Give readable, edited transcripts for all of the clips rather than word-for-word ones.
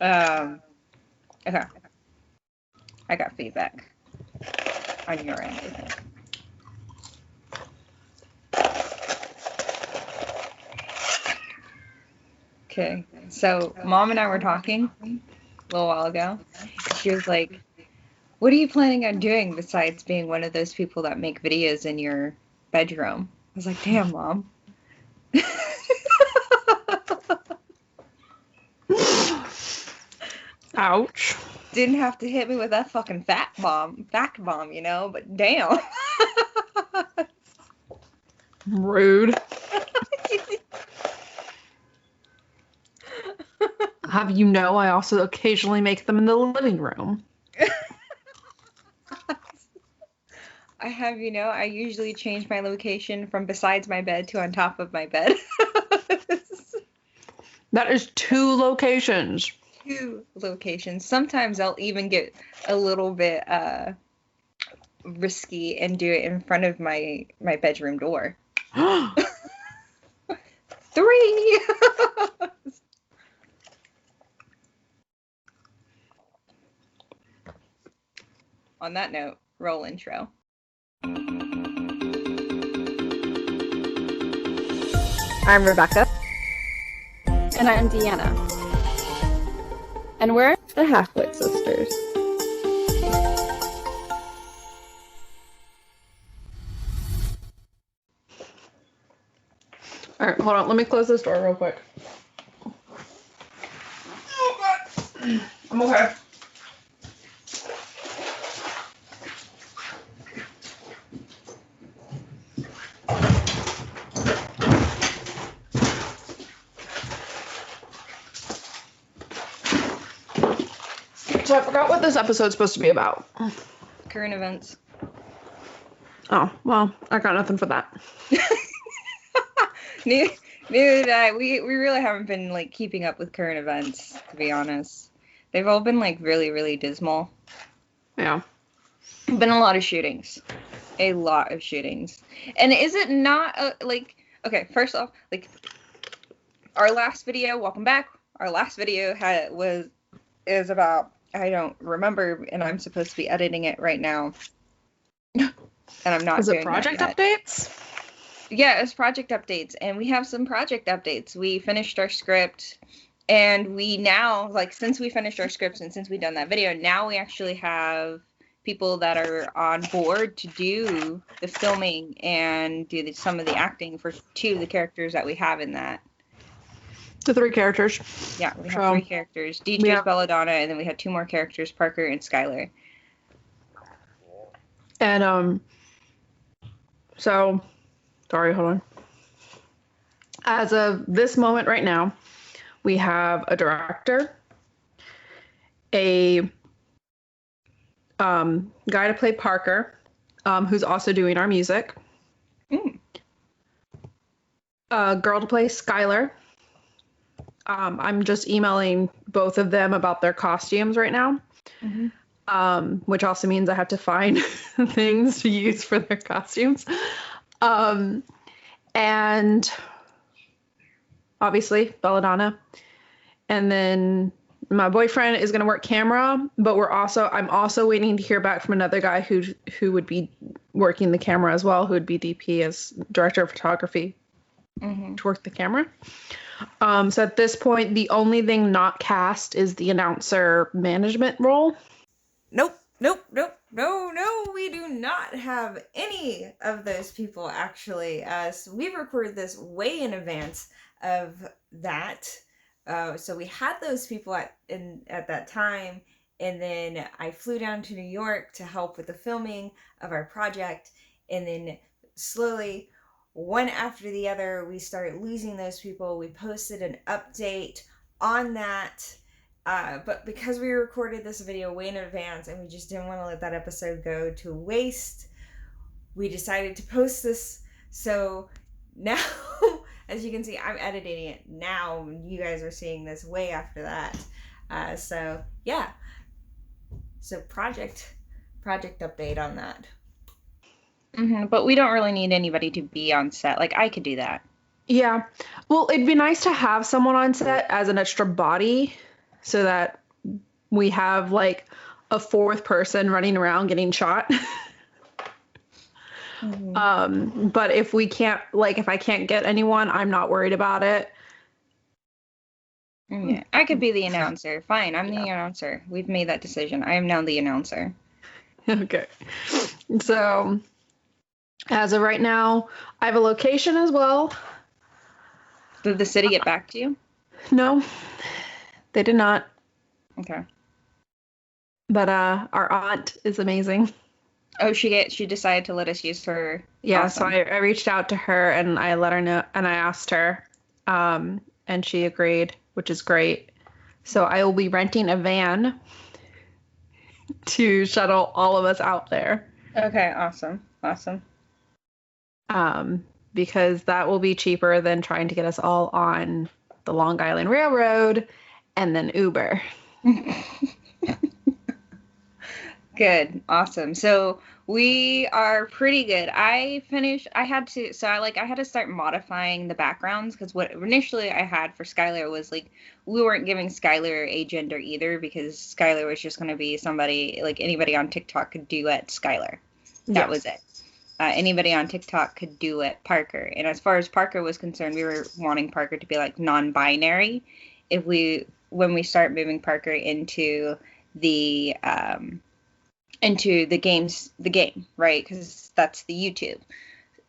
Okay. I got feedback on your end, I think. Okay, so Mom and I were talking a little while ago. She was like, what are you planning on doing besides being one of those people that make videos in your bedroom? I was like, damn, Mom. Ouch. Didn't have to hit me with that fucking fact bomb, you know, but damn. Rude. Have you know I also occasionally make them in the living room. I have, you know, I usually change my location from besides my bed to on top of my bed. That is 2 locations. 2 locations. Sometimes I'll even get a little bit risky and do it in front of my bedroom door. 3! On that note, roll intro. I'm Rebeca. And I'm Deanna. And we're the Halfwit Sisters. Alright, hold on. Let me close this door real quick. Oh, God. I'm okay. So I forgot what this episode's supposed to be about. Current events. Oh, well, I got nothing for that. Neither did I. We really haven't been, like, keeping up with current events, to be honest. They've all been, like, really, really dismal. Yeah. Been a lot of shootings. A lot of shootings. And is it not, like, okay, first off, like, our last video, welcome back, our last video is about, I don't remember, and I'm supposed to be editing it right now. And I'm not doing that yet. Is it project updates? Yeah, it's project updates, and we have some project updates. We finished our script, and we now, like, since we finished our scripts and since we've done that video, now we actually have people that are on board to do the filming and do some of the acting for 2 of the characters that we have in that. The 3 characters. Yeah, we have 3 characters. DJ's Belladonna, and then we had 2 more characters, Parker and Skylar. And, so, sorry, hold on. As of this moment right now, we have a director, a guy to play Parker, who's also doing our music, a girl to play Skylar. I'm just emailing both of them about their costumes right now, which also means I have to find things to use for their costumes. And obviously Belladonna. And then my boyfriend is going to work camera, but I'm also waiting to hear back from another guy who would be working the camera as well, who would be DP as director of photography to work the camera. So at this point, the only thing not cast is the announcer management role. Nope, we do not have any of those people, actually. So we recorded this way in advance of that. So we had those people at that time, and then I flew down to New York to help with the filming of our project, and then slowly, one after the other, we started losing those people. We posted an update on that, but because we recorded this video way in advance and we just didn't want to let that episode go to waste, we decided to post this. So now, as you can see, I'm editing it now. You guys are seeing this way after that. So yeah. So project update on that. But we don't really need anybody to be on set. Like, I could do that. Yeah. Well, it'd be nice to have someone on set as an extra body so that we have like a fourth person running around getting shot. But if we can't, like, if I can't get anyone, I'm not worried about it. Yeah, I could be the announcer. Fine, I'm the announcer. We've made that decision. I am now the announcer. Okay. So, as of right now, I have a location as well. Did the city get back to you? No, they did not. Okay. But our aunt is amazing. Oh, she decided to let us use her. Yeah, Awesome. so I reached out to her and I let her know, and I asked her, and she agreed, which is great. So I will be renting a van to shuttle all of us out there. Okay, awesome. Because that will be cheaper than trying to get us all on the Long Island Railroad and then Uber. Good. Awesome. So we are pretty good. I had to start modifying the backgrounds, because what initially I had for Skylar was like, we weren't giving Skylar a gender either, because Skylar was just going to be somebody, like anybody on TikTok could duet Skylar. That was it. Anybody on TikTok could duet Parker. And as far as Parker was concerned, we were wanting Parker to be like non-binary. When we start moving Parker into the game, right? Because that's the YouTube.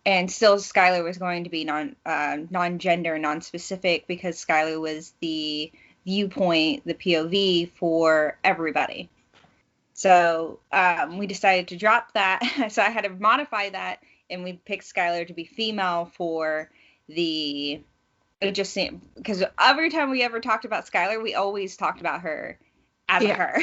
And still Skylar was going to be non-gender, non-specific, because Skylar was the viewpoint, the POV for everybody. So we decided to drop that. So I had to modify that, and we picked Skylar to be female for the. It just seemed, because every time we ever talked about Skylar, we always talked about her as a her.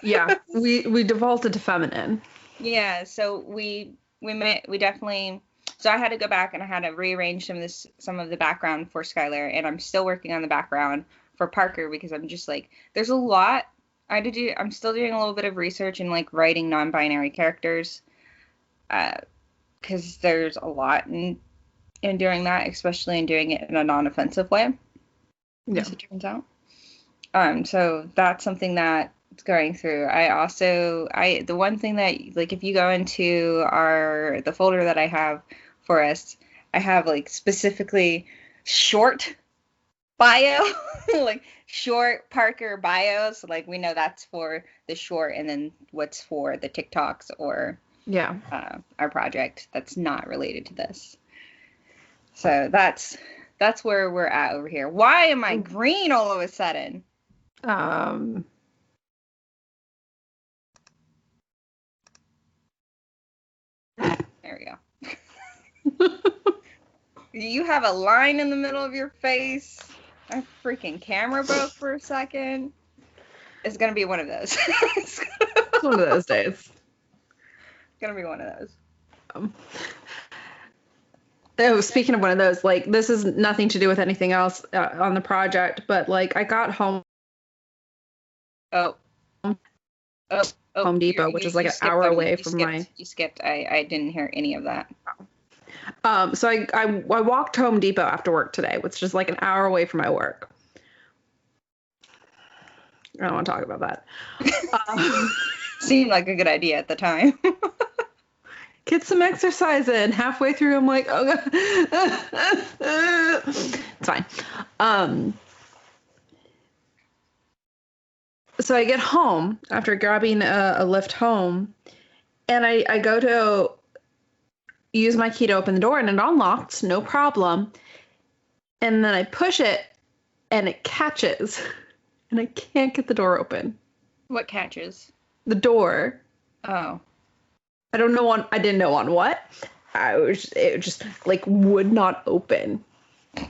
Yeah, we defaulted to feminine. Yeah, so we definitely. So I had to go back and I had to rearrange some of the background for Skylar, and I'm still working on the background for Parker, because I'm just like, there's a lot I had to do. I'm still doing a little bit of research and like writing non-binary characters, because there's a lot in doing that, especially in doing it in a non-offensive way. Yeah, as it turns out. So that's something that's going through. The one thing that, like, if you go into the folder that I have for us, I have like specifically short bio, like short Parker bios. So, like, we know that's for the short, and then what's for the TikToks or our project that's not related to this. So that's where we're at over here. Why am I green all of a sudden? There we go. You have a line in the middle of your face. My freaking camera broke for a second. It's gonna be one of those. It's one of those days. It's gonna be one of those. Speaking of one of those, like, this is nothing to do with anything else on the project, but like, I got home. Home Depot, which is like an hour away from my. You skipped. I didn't hear any of that. So I walked Home Depot after work today, which is like an hour away from my work. I don't want to talk about that. Seemed like a good idea at the time. Get some exercise in. Halfway through, I'm like, oh God. It's fine. So I get home after grabbing a lift home, and I go to use my key to open the door, and it unlocks, no problem. And then I push it, and it catches, and I can't get the door open. What catches? The door. Oh. I didn't know on what. It just like would not open. I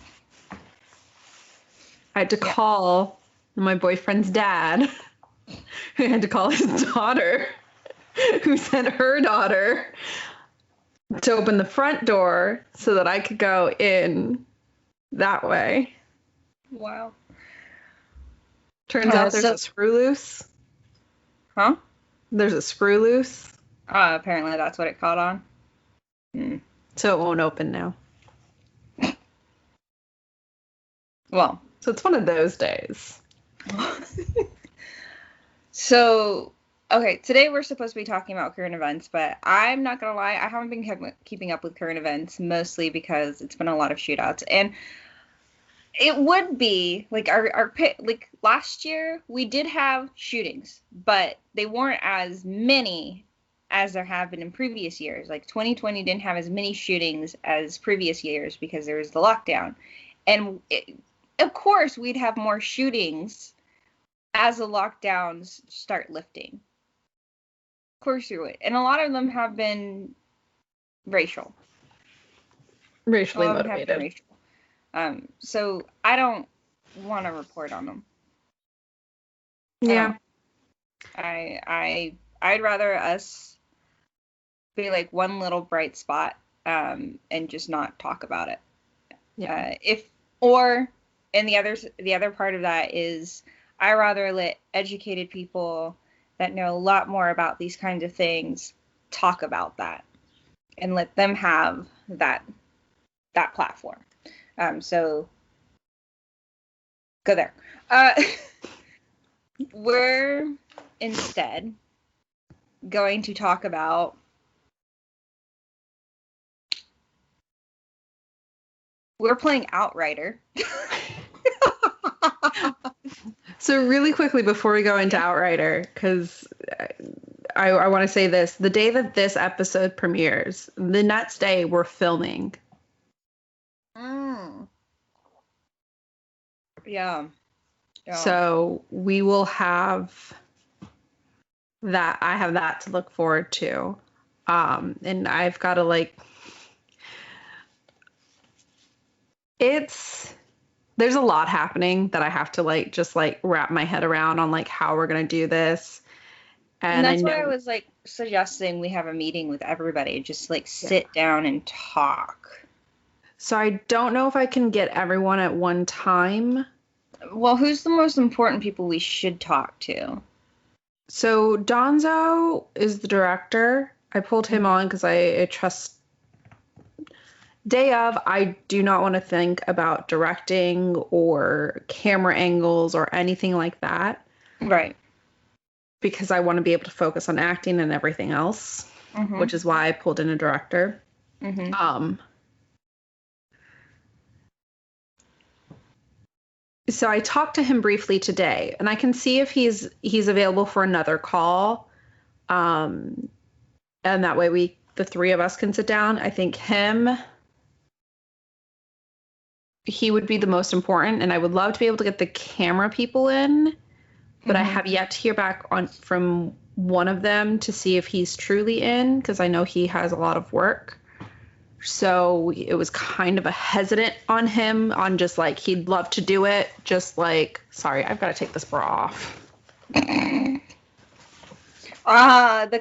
had to call my boyfriend's dad, who had to call his daughter, who sent her daughter to open the front door so that I could go in that way. Wow. Turns out there's a screw loose. Huh? There's a screw loose. Apparently that's what it caught on. So it won't open now. Well. So it's one of those days. So, okay, today we're supposed to be talking about current events, but I'm not gonna lie, I haven't been keeping up with current events, mostly because it's been a lot of shootouts. And it would be like like last year we did have shootings, but they weren't as many as there have been in previous years. Like 2020 didn't have as many shootings as previous years because there was the lockdown. And of course, we'd have more shootings as the lockdowns start lifting. Of course you would. And a lot of them have been racial. Racially motivated. Racial. So I don't want to report on them. Yeah. I'd rather us be like one little bright spot and just not talk about it. Yeah. And the other part of that is I rather let educated people that know a lot more about these kinds of things talk about that and let them have that platform. So go there. We're instead going to talk about we're playing Outrider. So really quickly before we go into Outrider, because I want to say this, the day that this episode premieres, the next day we're filming. Yeah. So we will have that. I have that to look forward to. And I've got to there's a lot happening that I have to just wrap my head around on how we're going to do this. And that's why I was suggesting we have a meeting with everybody, just sit down and talk. So I don't know if I can get everyone at one time. Well, who's the most important people we should talk to? So Donzo is the director. I pulled him on because I trust. Day of, I do not want to think about directing or camera angles or anything like that. Right. Because I want to be able to focus on acting and everything else, which is why I pulled in a director. So I talked to him briefly today, and I can see if he's available for another call. And that way the three of us can sit down. I think he would be the most important, and I would love to be able to get the camera people in, but I have yet to hear back from one of them to see if he's truly in, because I know he has a lot of work. So it was kind of a hesitant on him on just he'd love to do it. Just sorry, I've got to take this bra off. The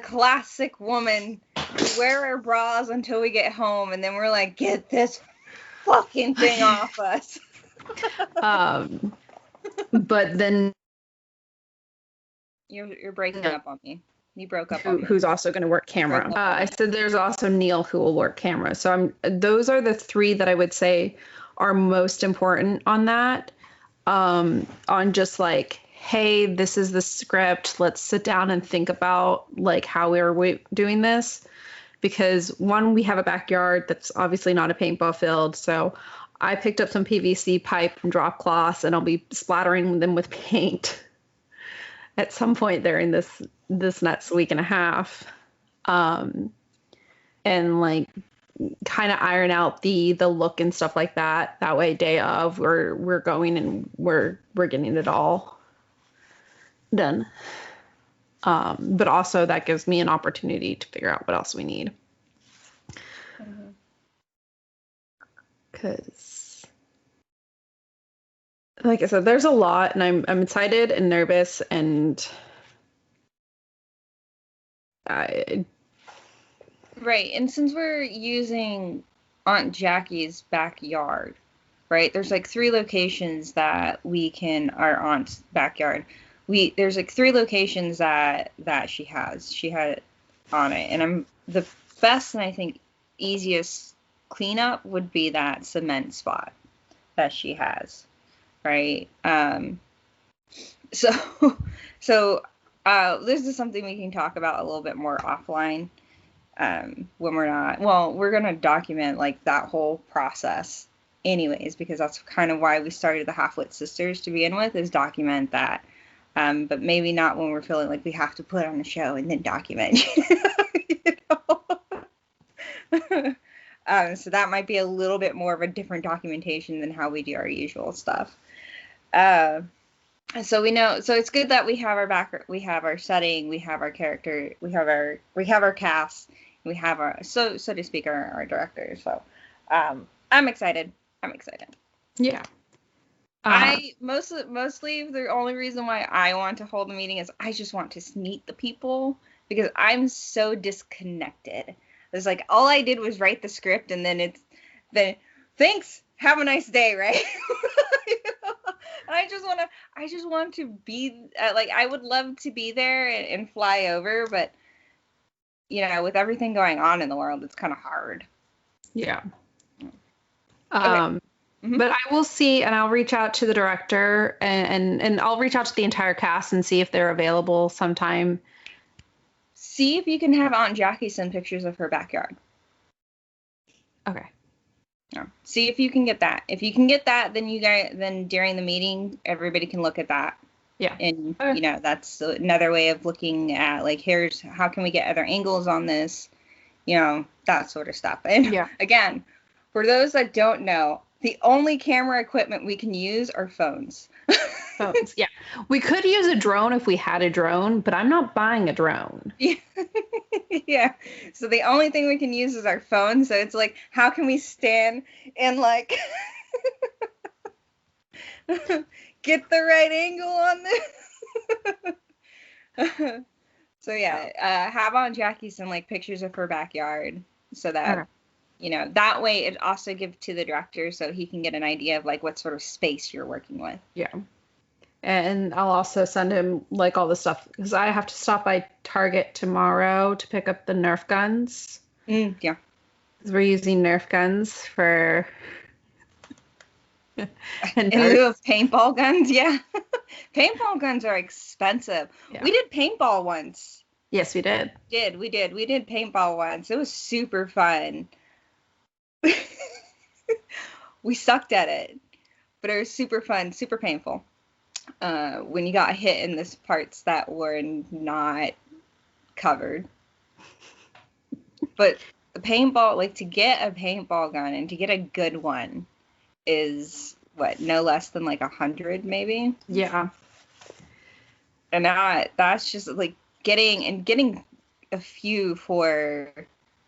classic woman. We wear our bras until we get home, and then we're like, get this fucking thing off us. But then you're breaking up on me. You broke up on me. Who's also going to work camera. I said there's also Neil who will work camera. So those are the three that I would say are most important on that. On just hey, this is the script. Let's sit down and think about how we're doing this. Because one, we have a backyard that's obviously not a paintball field. So I picked up some PVC pipe and drop cloths, and I'll be splattering them with paint at some point during this next week and a half. And kind of iron out the look and stuff like that. That way, day of, we're going and we're getting it all done. But also that gives me an opportunity to figure out what else we need. Because, like I said, there's a lot, and I'm excited and nervous, and Right, and since we're using Aunt Jackie's backyard, right? There's 3 locations that our aunt's backyard. There's 3 locations that she had on it, and the best and I think easiest cleanup would be that cement spot that she has, right? So, so this is something we can talk about a little bit more offline when we're not. Well, we're gonna document like that whole process, anyways, because that's kind of why we started the Halfwit Sisters to begin with, is document that. But maybe not when we're feeling like we have to put on a show and then document. You know? So that might be a little bit more of a different documentation than how we do our usual stuff. So we know, so it's good that we have our we have our setting, we have our character, we have our cast, we have our, so to speak, our director. So I'm excited. Yeah. I mostly the only reason why I want to hold the meeting is I just want to meet the people, because I'm so disconnected. It's like all I did was write the script, and then thanks, have a nice day, right? You know? I just want to be like, I would love to be there and fly over, but you know, with everything going on in the world, it's kind of hard. Yeah. Okay. But I will see, and I'll reach out to the director, and I'll reach out to the entire cast and see if they're available sometime. See if you can have Aunt Jackie send pictures of her backyard. Okay. Yeah. See if you can get that. If you can get that, then during the meeting, everybody can look at that. Yeah. And Okay. you know, that's another way of looking at, like, here's how can we get other angles on this, you know, that sort of stuff. And Yeah. again, for those that don't know, the only camera equipment we can use are phones. Phones. Yeah. We could use a drone if we had a drone, but I'm not buying a drone. Yeah. Yeah. So the only thing we can use is our phone. So it's like, how can we stand and like get the right angle on this? So yeah, have on Jackie send like pictures of her backyard, so that Okay. you know, that way it also gives to the director so he can get an idea of like what sort of space you're working with. Yeah. And I'll also send him like all the stuff, because I have to stop by Target tomorrow to pick up the Nerf guns. Yeah. 'Cause we're using Nerf guns for In lieu of paintball guns, yeah. Paintball guns are expensive. Yeah. We did paintball once. Yes, we did. We did paintball once. It was super fun. We sucked at it, but it was super fun, super painful. When you got hit in the parts that were not covered. But the paintball, like, to get a paintball gun and to get a good one is what, no less than like 100 maybe. Yeah. And that's just like getting a few for,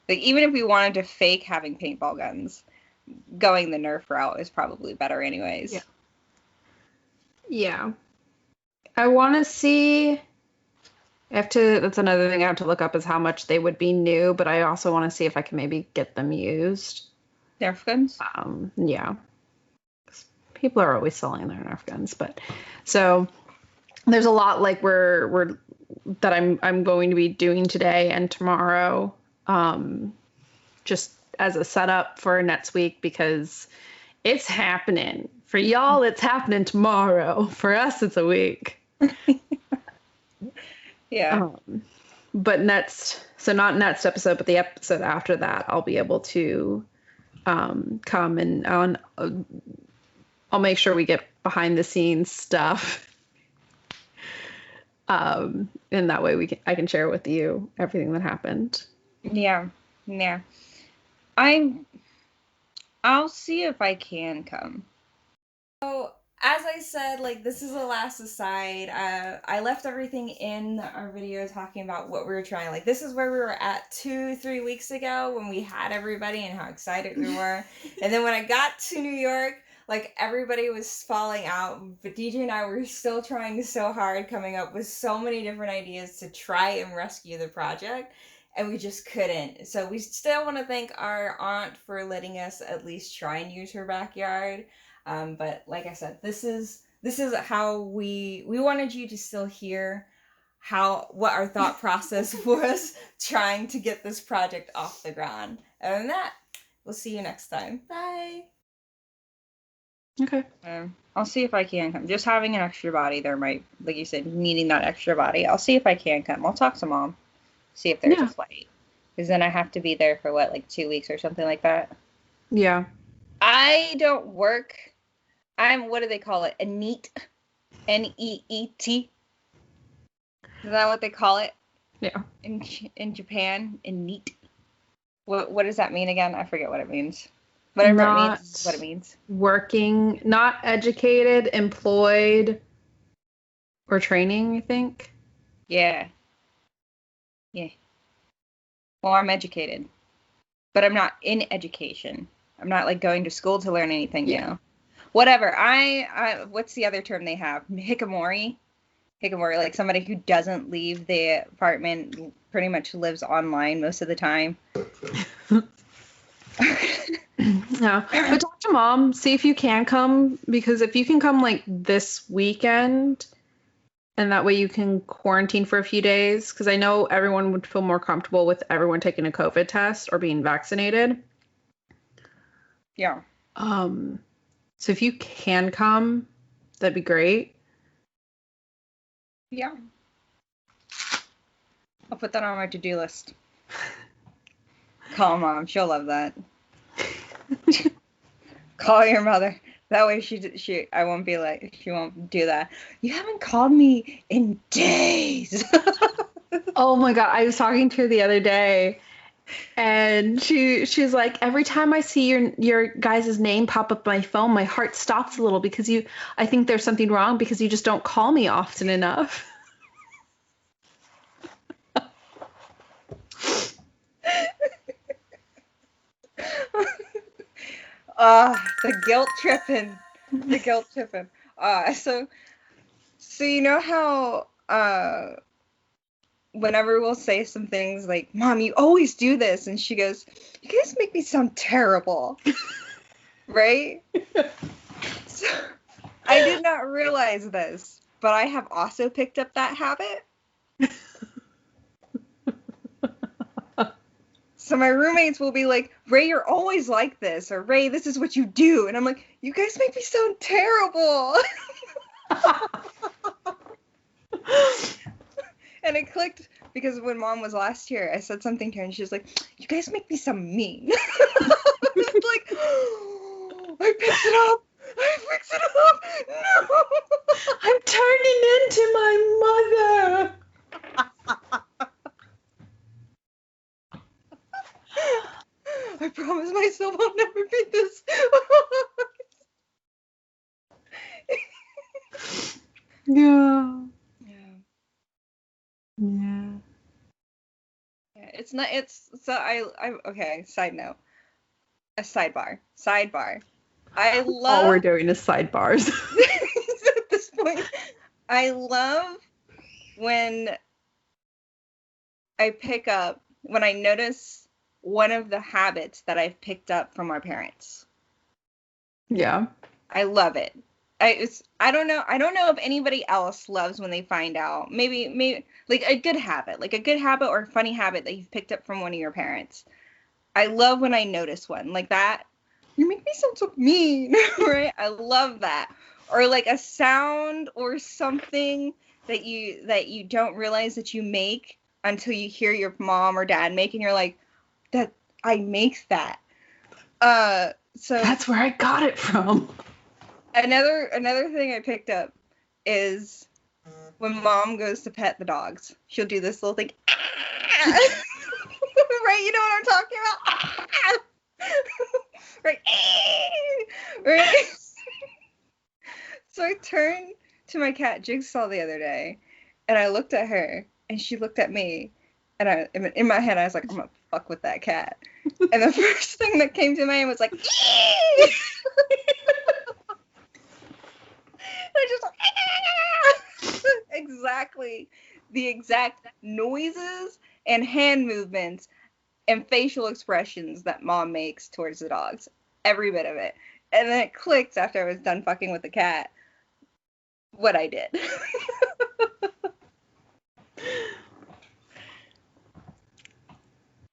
like, even if we wanted to fake having paintball guns, going the Nerf route is probably better anyways. Yeah. Yeah. I want to see. That's another thing I have to look up, is how much they would be new, but I also want to see if I can maybe get them used. Nerf guns? Yeah. 'Cause people are always selling their Nerf guns, but so there's a lot like that I'm going to be doing today and tomorrow, just as a setup for next week, because it's happening. For y'all, it's happening tomorrow. For us, it's a week. Yeah. But not next episode, but the episode after that, I'll be able to come and I'll make sure we get behind the scenes stuff. And that way I can share with you everything that happened. Yeah. I'll see if I can come. So, as I said, like, this is a last aside. I left everything in our video talking about what we were trying. Like, this is where we were at 2-3 weeks ago when we had everybody and how excited we were. And then when I got to New York, like, everybody was falling out. But DJ and I were still trying so hard, coming up with so many different ideas to try and rescue the project. And we just couldn't. So we still want to thank our aunt for letting us at least try and use her backyard. But like I said, this is how we wanted you to still hear what our thought process was trying to get this project off the ground. Other than that, we'll see you next time. Bye. Okay. I'll see if I can come. Just having an extra body, there might, like you said, needing that extra body. I'll see if I can come. I'll talk to Mom, see if there's a flight. Because then I have to be there for, what, like 2 weeks or something like that? Yeah. I don't work. What do they call it? A NEET? N-E-E-T? Is that what they call it? Yeah. In Japan? In NEET? What does that mean again? I forget what it means. Whatever it means is what it means. Working, not educated, employed, or training, I think. Yeah. Yeah. Well, I'm educated. But I'm not in education. I'm not, like, going to school to learn anything new. Whatever. I what's the other term they have? Hikikomori? Hikikomori, like somebody who doesn't leave the apartment, pretty much lives online most of the time. Yeah. But talk to Mom, see if you can come, because if you can come, like, this weekend, and that way you can quarantine for a few days, because I know everyone would feel more comfortable with everyone taking a COVID test or being vaccinated. Yeah. So if you can come, that'd be great. Yeah. I'll put that on my to-do list. Call Mom. She'll love that. Call your mother. That way I won't be like, she won't do that. You haven't called me in days. Oh my God. I was talking to her the other day, and she's like, every time I see your guys' name pop up on my phone, my heart stops a little because I think there's something wrong because you just don't call me often enough. The guilt tripping. The guilt tripping. So you know how whenever we'll say some things like, Mom, you always do this, and she goes, you guys make me sound terrible. Right? So I did not realize this, but I have also picked up that habit. So my roommates will be like, Ray, you're always like this, or Ray, this is what you do. And I'm like, you guys make me sound terrible. And it clicked because when Mom was last here, I said something to her and she was like, you guys make me sound mean. It's like, oh, I picked it up. I picked it up. No. I'm turning into my mother. I promise myself I'll never be this. Yeah. It's not, okay, side note. A sidebar. I love. All we're doing is sidebars. At this point, I love when I notice one of the habits that I've picked up from our parents. Yeah. I love it. I don't know if anybody else loves when they find out. Maybe like a good habit or a funny habit that you've picked up from one of your parents. I love when I notice one like that. You make me sound so mean, right? I love that. Or like a sound or something that you don't realize that you make until you hear your mom or dad make, and you're like, that I make that. So that's where I got it from. Another thing I picked up is when Mom goes to pet the dogs, she'll do this little thing. Right? You know what I'm talking about? Right? Right? So I turned to my cat Jigsaw the other day, and I looked at her, and she looked at me, and in my head I was like, I'm gonna fuck with that cat. And the first thing that came to mind was like, I just exactly the exact noises and hand movements and facial expressions that Mom makes towards the dogs. Every bit of it. And then it clicked after I was done fucking with the cat what I did.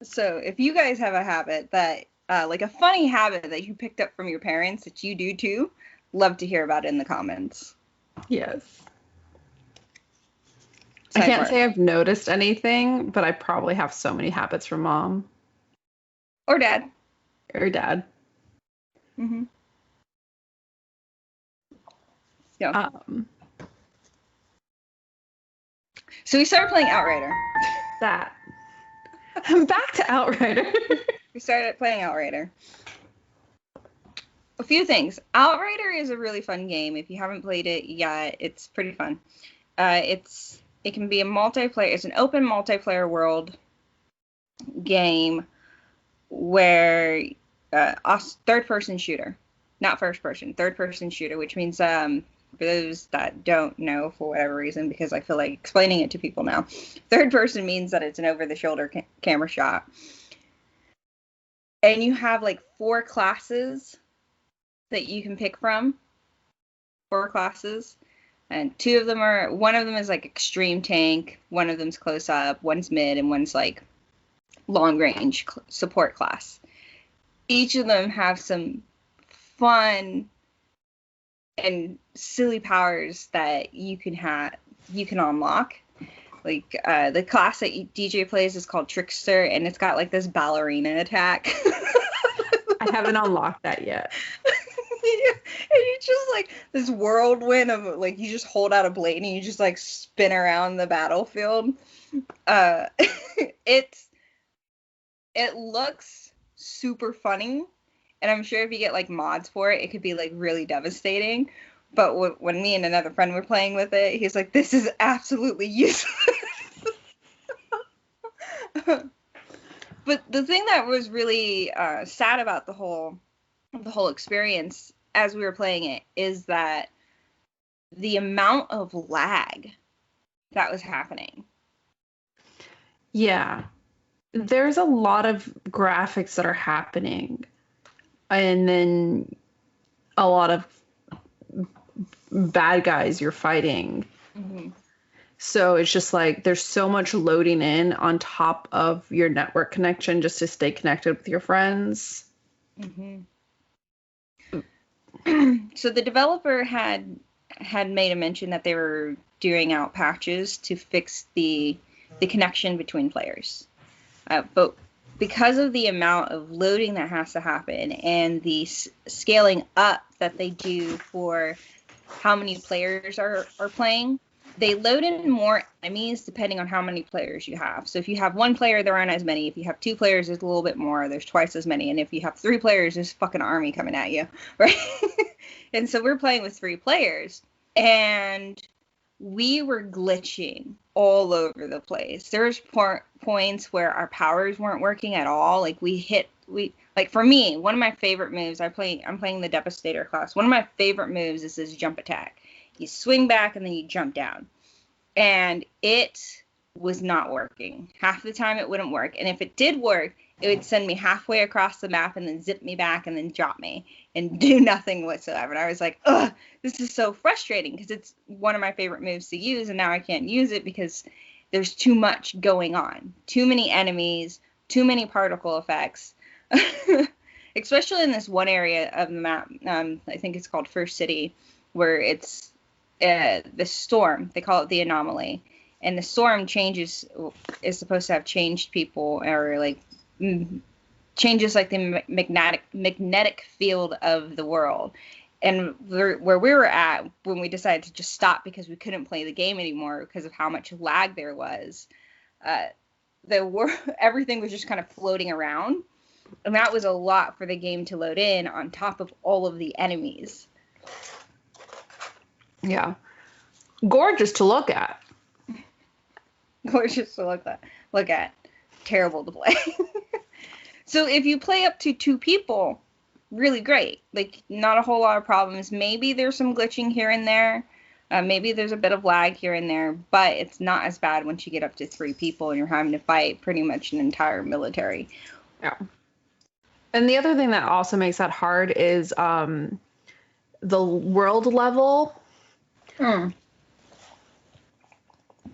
So if you guys have a habit that, like a funny habit that you picked up from your parents that you do too, love to hear about it in the comments. Yes. I can't say I've noticed anything, but I probably have so many habits from mom. Or dad. Or dad. Mm-hmm. Yeah. So we started playing Outrider. That. I'm back to Outrider. We started playing Outrider. A few things. Outrider is a really fun game. If you haven't played it yet, it's pretty fun. It can be a multiplayer. It's an open multiplayer world game where third-person shooter, not first-person, third-person shooter, which means for those that don't know for whatever reason, because I feel like explaining it to people now, third-person means that it's an over-the-shoulder camera shot, and you have like 4 classes that you can pick from. 4 classes. And one of them is like extreme tank, one of them's close up, one's mid, and one's like long range support class. Each of them have some fun and silly powers that you can unlock. Like the class that DJ plays is called Trickster, and it's got like this ballerina attack. I haven't unlocked that yet. Yeah. And you just like this whirlwind of like, you just hold out a blade and you just like spin around the battlefield. It looks super funny, and I'm sure if you get like mods for it, it could be like really devastating. But when me and another friend were playing with it, he's like, "This is absolutely useless." But the thing that was really sad about the whole experience as we were playing it is that the amount of lag that was happening. Yeah. There's a lot of graphics that are happening, and then a lot of bad guys you're fighting. Mm-hmm. So it's just like there's so much loading in on top of your network connection just to stay connected with your friends. Mm-hmm. So the developer had made a mention that they were doing out patches to fix the connection between players. But because of the amount of loading that has to happen and the scaling up that they do for how many players are playing, they load in more enemies depending on how many players you have. So if you have 1 player, there aren't as many. If you have 2 players, there's a little bit more. There's twice as many. And if you have 3 players, there's a fucking army coming at you, right? And so we're playing with 3 players. And we were glitching all over the place. There's points where our powers weren't working at all. Like like for me, one of my favorite moves, I'm playing the Devastator class. One of my favorite moves is this jump attack. You swing back and then you jump down. And it was not working. Half the time it wouldn't work. And if it did work, it would send me halfway across the map and then zip me back and then drop me and do nothing whatsoever. And I was like, ugh, this is so frustrating because it's one of my favorite moves to use. And now I can't use it because there's too much going on. Too many enemies, too many particle effects. Especially in this one area of the map. I think it's called First City, where it's the storm. They call it the anomaly. And the storm is supposed to have changed people, or like changes like the magnetic field of the world. And where we were at when we decided to just stop because we couldn't play the game anymore because of how much lag there was, everything was just kind of floating around. And that was a lot for the game to load in on top of all of the enemies. Yeah. Gorgeous to look at. Gorgeous to look at. Terrible to play. So if you play up to 2 people, really great. Like, not a whole lot of problems. Maybe there's some glitching here and there. Maybe there's a bit of lag here and there, but it's not as bad once you get up to 3 people and you're having to fight pretty much an entire military. Yeah. And the other thing that also makes that hard is the world level. The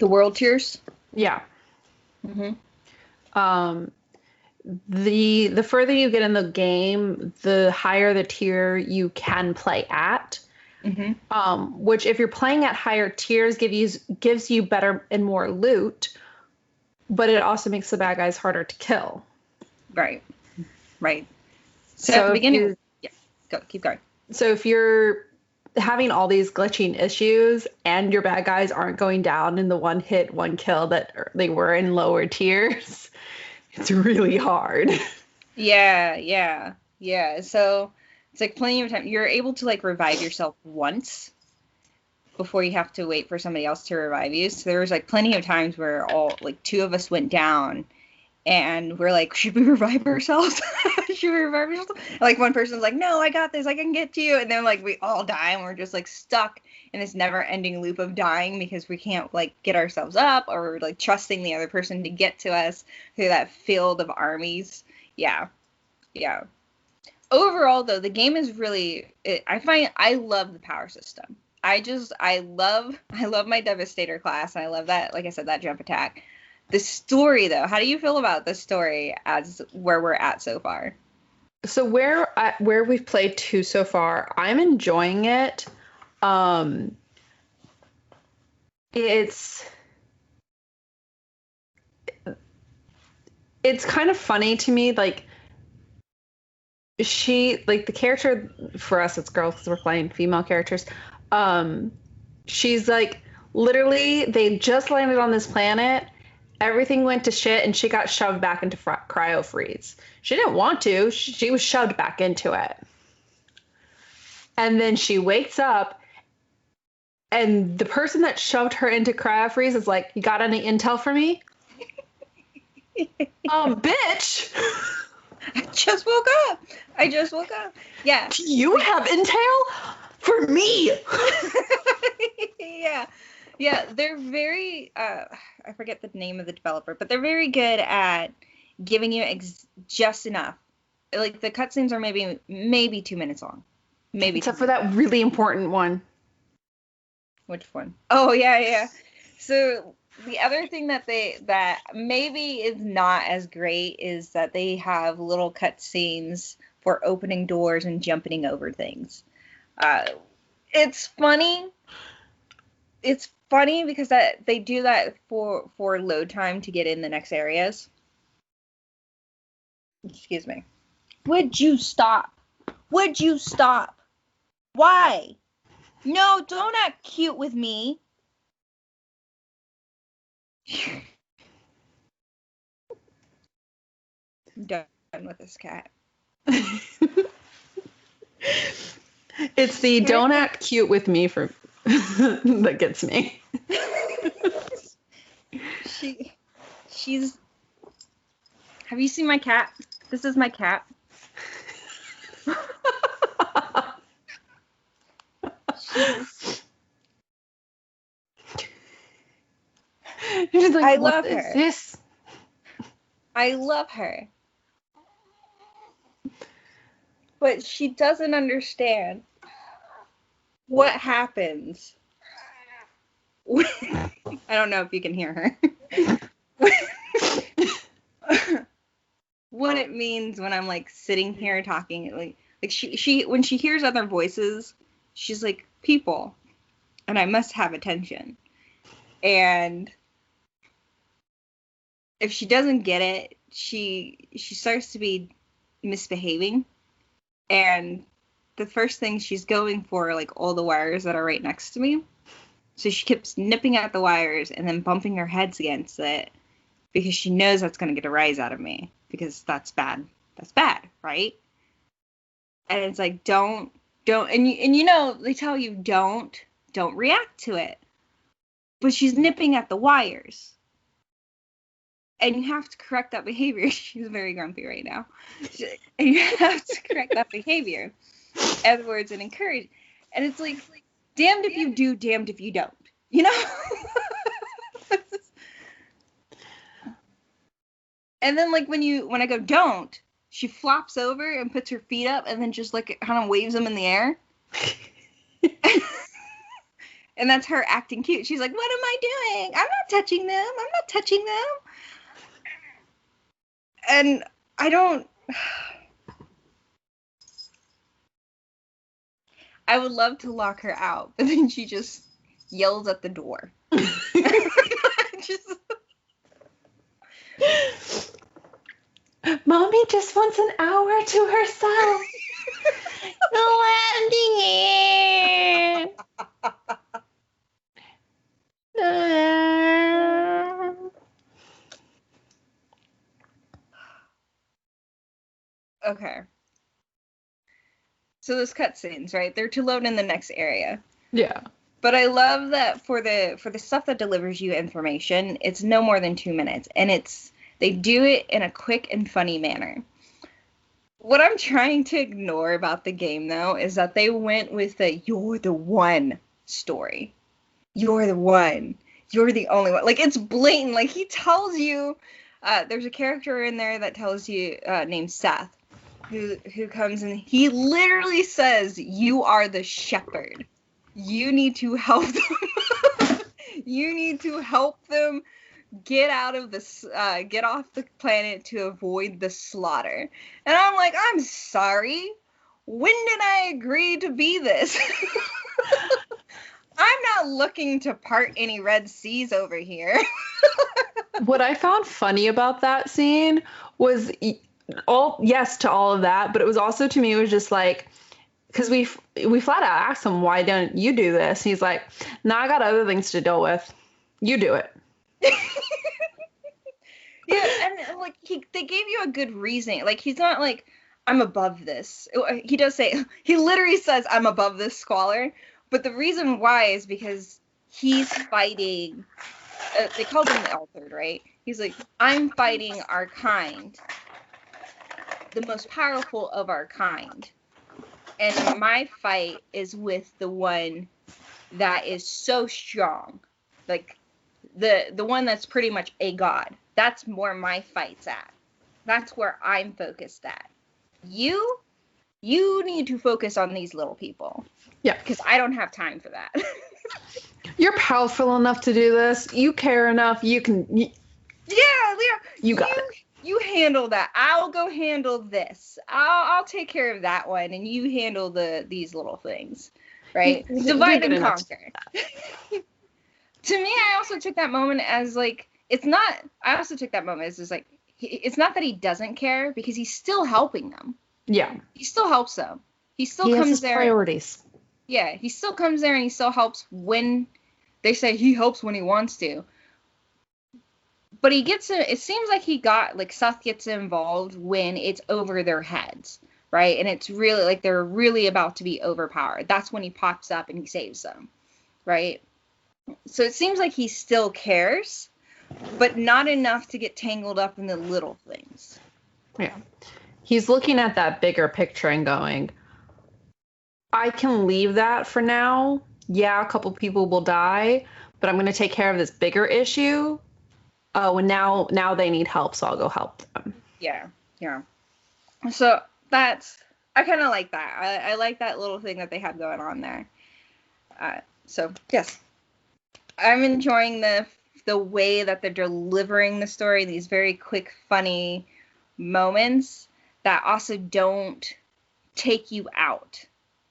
world tiers? Yeah. Mm-hmm. The further you get in the game, the higher the tier you can play at. which if you're playing at higher tiers gives you better and more loot, but it also makes the bad guys harder to kill. Right. So at the beginning, keep going. So if you're having all these glitching issues and your bad guys aren't going down in the one hit, one kill that they were in lower tiers, it's really hard. Yeah. So it's like plenty of time. You're able to like revive yourself once before you have to wait for somebody else to revive you. So there was like plenty of times where all like two of us went down and we're like, should we revive ourselves? Like one person's like, no, I got this. I can get to you. And then like we all die and we're just like stuck in this never ending loop of dying because we can't like get ourselves up or like trusting the other person to get to us through that field of armies. Yeah. Overall though, the game is really, I love the power system. I love my Devastator class. And I love that, like I said, that jump attack. The story, though, how do you feel about the story as where we're at so far? So where we've played to so far, I'm enjoying it. It's kind of funny to me, like the character for us, it's girls because we're playing female characters. She's like literally they just landed on this planet. Everything went to shit and she got shoved back into cryo freeze. She didn't want to. She was shoved back into it. And then she wakes up and the person that shoved her into cryo freeze is like, you got any intel for me? Bitch. I just woke up. Yeah. Do you have intel for me? Yeah, they're very, I forget the name of the developer, but they're very good at giving you just enough. Like, the cutscenes are maybe 2 minutes long. Except for that really important one. Which one? Oh, yeah. So, the other thing that maybe is not as great is that they have little cutscenes for opening doors and jumping over things. It's funny. It's funny because that they do that for load time to get in the next areas. Excuse me. Would you stop? Why? No, don't act cute with me. I'm done with this cat. It's the don't act cute with me for that gets me. She's. Have you seen my cat? This is my cat. She's like, I love her. What is this? I love her. But she doesn't understand what happens. I don't know if you can hear her. What it means when I'm like sitting here talking, like she when she hears other voices, she's like, people, and I must have attention. And if she doesn't get it, she starts to be misbehaving. And the first thing she's going for are like all the wires that are right next to me. So she keeps nipping at the wires and then bumping her heads against it because she knows that's going to get a rise out of me because that's bad. That's bad, right? And it's like, don't, and you know, they tell you don't react to it. But she's nipping at the wires. And you have to correct that behavior. She's very grumpy right now. And you have to correct that behavior. Edwards and encourage. And it's like, damned if you do, damned if you don't. You know? And then like when I go don't, she flops over and puts her feet up and then just like kind of waves them in the air. And that's her acting cute. She's like, what am I doing? I'm not touching them. And I I would love to lock her out, but then she just yells at the door. Mommy just wants an hour to herself. Okay. So those cutscenes, right? They're to load in the next area. Yeah. But I love that for the stuff that delivers you information, it's no more than 2 minutes, and they do it in a quick and funny manner. What I'm trying to ignore about the game, though, is that they went with the "you're the one" story. You're the one. You're the only one. Like, it's blatant. Like, he tells you, there's a character in there that tells you, named Seth, who comes and he literally says, "You are the shepherd. You need to help them." You need to help them get out of this, get off the planet to avoid the slaughter. And I'm like, I'm sorry. When did I agree to be this? I'm not looking to part any Red Seas over here. What I found funny about that scene was yes to all of that, but it was also, to me, it was just like, because we flat out asked him, why don't you do this? And he's like, nah, I got other things to deal with. You do it. Yeah, and like they gave you a good reason. Like, he's not like, I'm above this. He does say, he literally says, I'm above this squalor. But the reason why is because he's fighting, they called him the Altered, right? He's like, I'm fighting our kind, the most powerful of our kind. And my fight is with the one that is so strong. Like, the one that's pretty much a god. That's where my fight's at. That's where I'm focused at. You need to focus on these little people. Yeah. Because I don't have time for that. You're powerful enough to do this. You care enough. You can. Yeah. You got it. You handle that. I'll go handle this. I'll take care of that one, and you handle these little things, right? Divide and conquer. To me, I also took that moment as like, it's not. I also took that moment as just like, it's not that he doesn't care, because he's still helping them. Yeah. He still helps them. He still he comes has his there. Priorities. Yeah, he still comes there and he still helps when they say he helps when he wants to. But he gets it seems like Seth gets involved when it's over their heads, right? And it's really like they're really about to be overpowered. That's when he pops up and he saves them, right? So it seems like he still cares, but not enough to get tangled up in the little things. Yeah. He's looking at that bigger picture and going, I can leave that for now. Yeah, a couple people will die, but I'm going to take care of this bigger issue. Oh, and now they need help, so I'll go help them. Yeah. So I kind of like that. I like that little thing that they have going on there. So yes, I'm enjoying the way that they're delivering the story. These very quick, funny moments that also don't take you out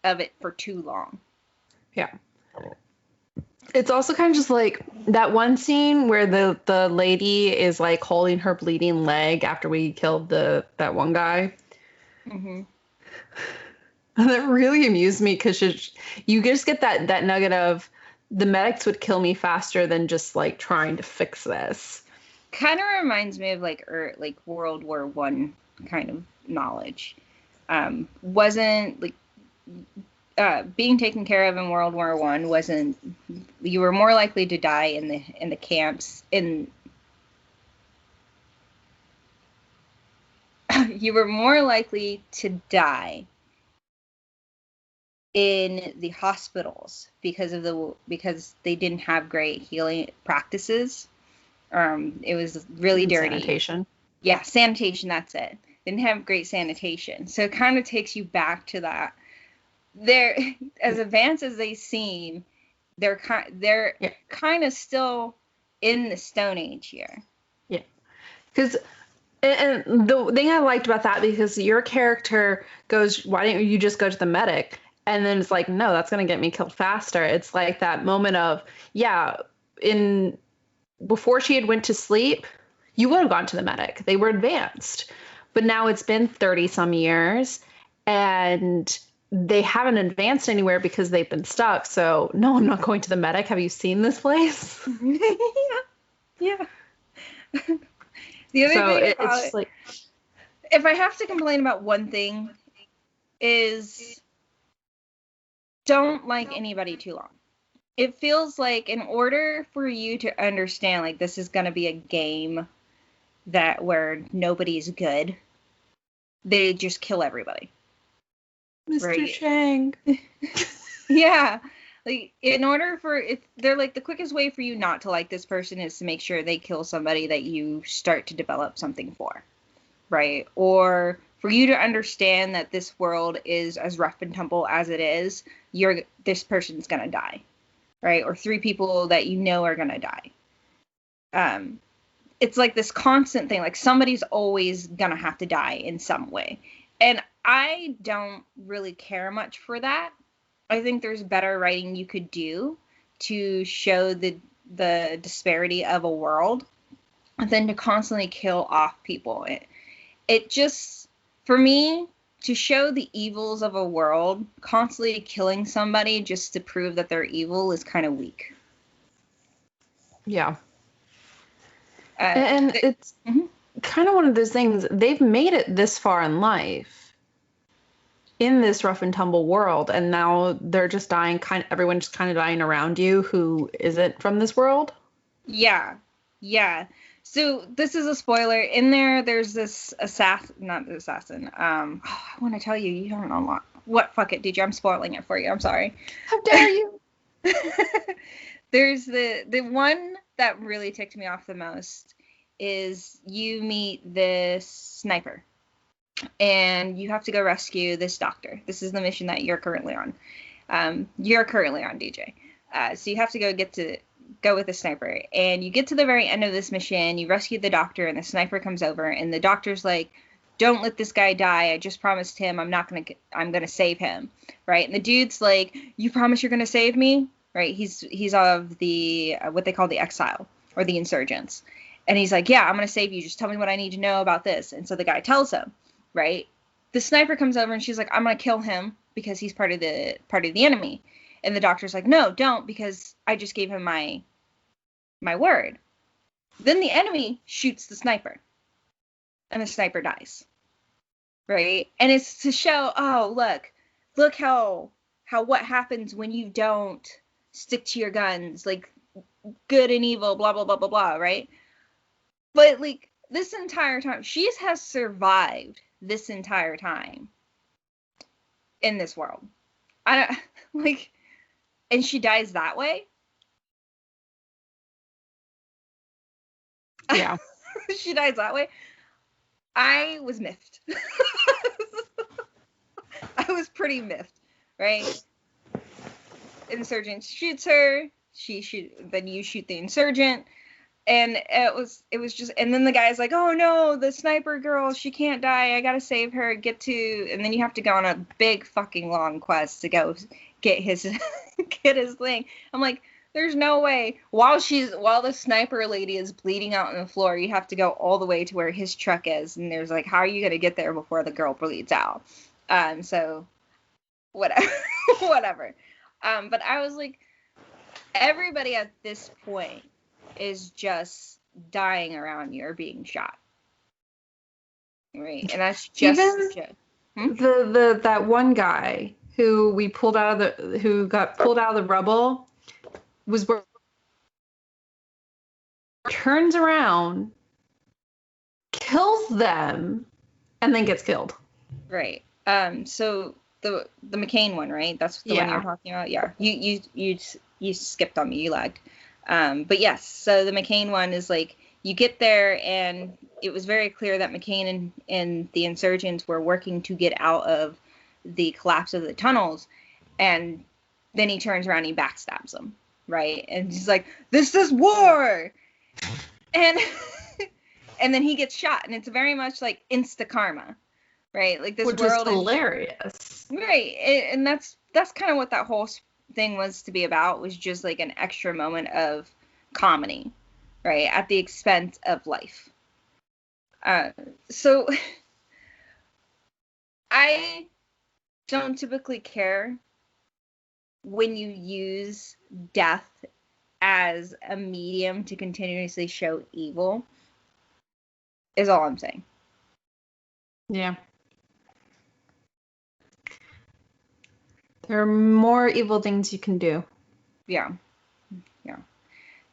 of it for too long. Yeah. It's also kind of just like that one scene where the lady is like holding her bleeding leg after we killed that one guy. Mm-hmm. And that really amused me because you just get that nugget of the medics would kill me faster than just like trying to fix this. Kind of reminds me of like World War I kind of knowledge. Wasn't like being taken care of in World War I wasn't. You were more likely to die in the camps you were more likely to die in the hospitals because they didn't have great healing practices. It was really dirty. Sanitation. Yeah, sanitation, that's it. They didn't have great sanitation. So it kind of takes you back to that. They're as advanced as they seem, they're kind of still in the Stone Age here. Yeah. Because and the thing I liked about that, because your character goes, why don't you just go to the medic? And then it's like, no, that's going to get me killed faster. It's like that moment of, before she had went to sleep, you would have gone to the medic. They were advanced. But now it's been 30 some years and they haven't advanced anywhere because they've been stuck. So no, I'm not going to the medic. Have you seen this place? Yeah. The other So thing it's just like, if I have to complain about one thing, is don't like anybody too long. It feels like in order for you to understand, like, this is going to be a game that where nobody's good, they just kill everybody. Mr. Right? Shang. Yeah. Like, in order for it, they're like, the quickest way for you not to like this person is to make sure they kill somebody that you start to develop something for. Right? Or for you to understand that this world is as rough and tumble as it is, this person's gonna die, right? Or 3 people that you know are gonna die. It's like this constant thing, like somebody's always gonna have to die in some way. And I don't really care much for that. I think there's better writing you could do to show the disparity of a world than to constantly kill off people. It just, for me, to show the evils of a world, constantly killing somebody just to prove that they're evil is kind of weak. Yeah. And it's kind of one of those things, they've made it this far in life, in this rough and tumble world, and now they're just dying, everyone's just kind of dying around you who isn't from this world. Yeah. So this is a spoiler. In there's this assassin. I want to tell you, you don't know what. Fuck it, DJ. I'm spoiling it for you. I'm sorry. How dare you? There's the one that really ticked me off the most is you meet this sniper, and you have to go rescue this doctor. This is the mission that you're currently on. You're currently on, DJ. So you have to go with the sniper, and you get to the very end of this mission, you rescue the doctor, and the sniper comes over, and the doctor's like, don't let this guy die, I just promised him I'm gonna save him, right? And the dude's like, you promise you're gonna save me, right? He's of the what they call the exile, or the insurgents, and he's like, yeah, I'm gonna save you, just tell me what I need to know about this. And so the guy tells him, right? The sniper comes over, and she's like, I'm gonna kill him because he's part of the enemy. And the doctor's like, no, don't, because I just gave him my word. Then the enemy shoots the sniper, and the sniper dies, right? And it's to show, oh, look how what happens when you don't stick to your guns, like good and evil, blah blah blah blah blah, right? But like this entire time, she has survived this entire time in this world. I don't like. And she dies that way? Yeah. She dies that way? I was miffed. I was pretty miffed, right? Insurgent shoots her. Then you shoot the insurgent. And it was just, and then the guy's like, oh no, the sniper girl, she can't die. I gotta save her. And then you have to go on a big fucking long quest to go get his thing. I'm like, there's no way. While the sniper lady is bleeding out on the floor, you have to go all the way to where his truck is. And there's like, how are you gonna get there before the girl bleeds out? So whatever. But I was like, everybody at this point is just dying around you or being shot, right? And that's just that one guy who got pulled out of the rubble turns around, kills them, and then gets killed. Right. So the McCain one, right? That's the one you're talking about. Yeah. You skipped on me. You lagged. But yes, so the McCain one is like, you get there and it was very clear that McCain and the insurgents were working to get out of the collapse of the tunnels, and then he turns around and he backstabs them, right? And he's like, this is war! And and then he gets shot, and it's very much like insta karma, right? Like this Which world is hilarious. Right. And that's kind of what that whole thing was to be about, was just like an extra moment of comedy, right, at the expense of life. So I don't typically care when you use death as a medium to continuously show evil, is all I'm saying. Yeah. There are more evil things you can do. Yeah.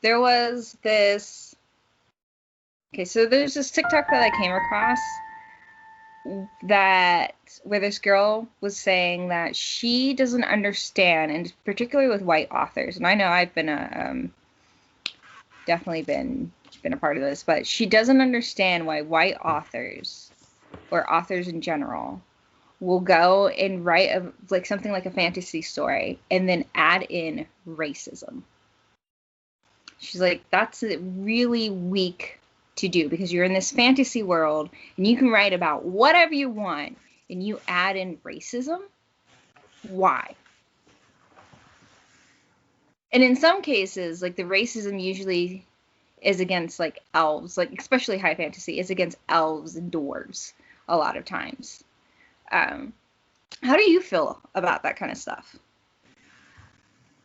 There was this... Okay, so there's this TikTok that I came across where this girl was saying that she doesn't understand, and particularly with white authors, and I know I've been definitely been a part of this, but she doesn't understand why white authors, or authors in general, will go and write like something like a fantasy story and then add in racism. She's like, that's really weak to do, because you're in this fantasy world and you can write about whatever you want and you add in racism. Why? And in some cases, like, the racism usually is against like elves, like especially high fantasy is against elves and dwarves a lot of times. How do you feel about that kind of stuff?